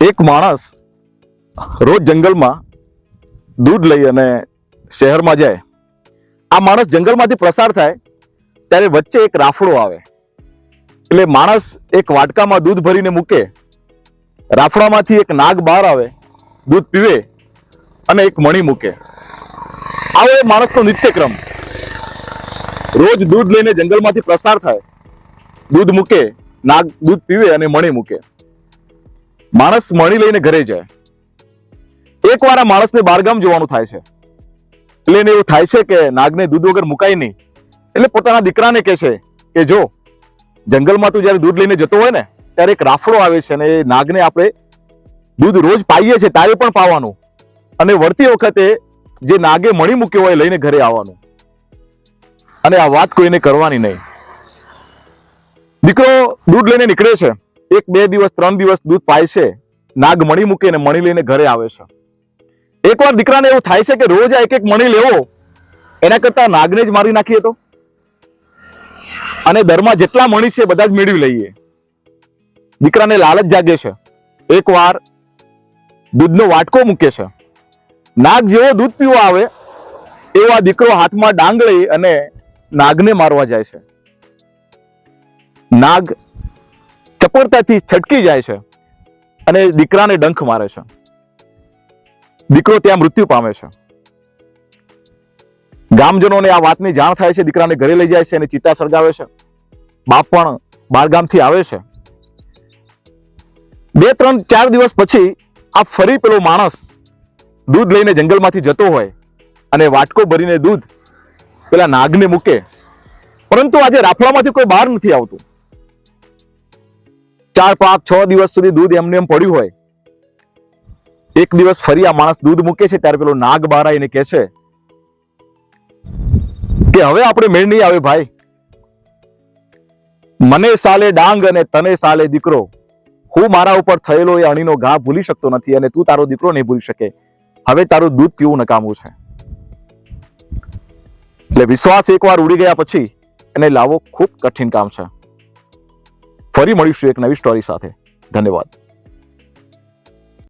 એક માણસ રોજ જંગલમાં દૂધ લઈ અને શહેરમાં જાય. આ માણસ જંગલમાંથી પસાર થાય ત્યારે વચ્ચે એક રાફડો આવે. એટલે માણસ એક વાટકામાં દૂધ ભરીને મૂકે, રાફડામાંથી એક નાગ બહાર આવે, દૂધ પીવે અને એક મણી મૂકે. આવો એ માણસનો નિત્યક્રમ. રોજ દૂધ લઈને જંગલમાંથી પસાર થાય, દૂધ મૂકે, નાગ દૂધ પીવે અને મણી મૂકે. માણસ મણી લઈને ઘરે જાય. એકવાર આ માણસને બારગામ જવાનું થાય છે. એટલે એને એવું થાય છે કે નાગને દૂધ વગર મુકાય નહીં. એટલે પોતાના દીકરાને કહે છે કે જો જંગલમાં તું જયારે દૂધ લઈને જતો હોય ને ત્યારે એક રાફડો આવે છે અને એ નાગને આપણે દૂધ રોજ પાઈએ છીએ, તારે પણ પાવાનું, અને વળતી વખતે જે નાગે મણી મૂક્યો હોય લઈને ઘરે આવવાનું, અને આ વાત કોઈને કરવાની નહીં. દીકરો દૂધ લઈને નીકળે છે. 1-2 દિવસ 3 દિવસ દૂધ પાય છે, નાગ મણી મૂકે ને મણી લઈને ઘરે આવે છે. એકવાર દીકરાને એવું થાય છે કે રોજ આ એક મણી લેવો એના કરતા નાગને જ મારી નાખીએ તો, અને દરમાં જેટલા મણી છે બધા જ મેળવી લઈએ. દીકરાને લાલચ જાગે છે. એકવાર દૂધનો વાટકો મૂકે છે. નાગ જેવો દૂધ પીવા આવે એવો આ દીકરો હાથમાં ડાંગ લઈ અને નાગને મારવા જાય છે. નાગ ચપળતાથી છટકી જાય છે અને દીકરાને ડંખ મારે છે. દીકરો ત્યાં મૃત્યુ પામે છે. ગામજનોને આ વાતની જાણ થાય છે. દીકરાને ઘરે લઈ જાય છે અને ચિતા સળગાવે છે. બાપ પણ બારગામથી આવે છે. 2-3-4 દિવસ પછી આ ફરી પેલો માણસ દૂધ લઈને જંગલમાંથી જતો હોય અને વાટકો ભરીને દૂધ પેલા નાગને મૂકે, પરંતુ આજે રાફડામાંથી કોઈ બહાર નથી આવતું. 4-5-6 દિવસ સુધી દૂધ એમને એમ પડ્યું હોય. એક દિવસ ફરી આ માણસ દૂધ મૂકે છે ત્યારે પેલો નાગ બહાર આવીને કહે છે કે હવે આપણે મેળ નહીં આવે ભાઈ. મને સાલે ડાંગ અને તને સાલે દીકરો. હું મારા ઉપર થયેલો એ અણીનો ઘા ભૂલી શકતો નથી અને તું તારો દીકરો નહીં ભૂલી શકે. હવે તારું દૂધ પીવું નકામું છે. એટલે વિશ્વાસ એકવાર ઉડી ગયા પછી એને લાવવો ખૂબ કઠિન કામ છે. ફરી મળીશું એક નવી સ્ટોરી સાથે. ધન્યવાદ.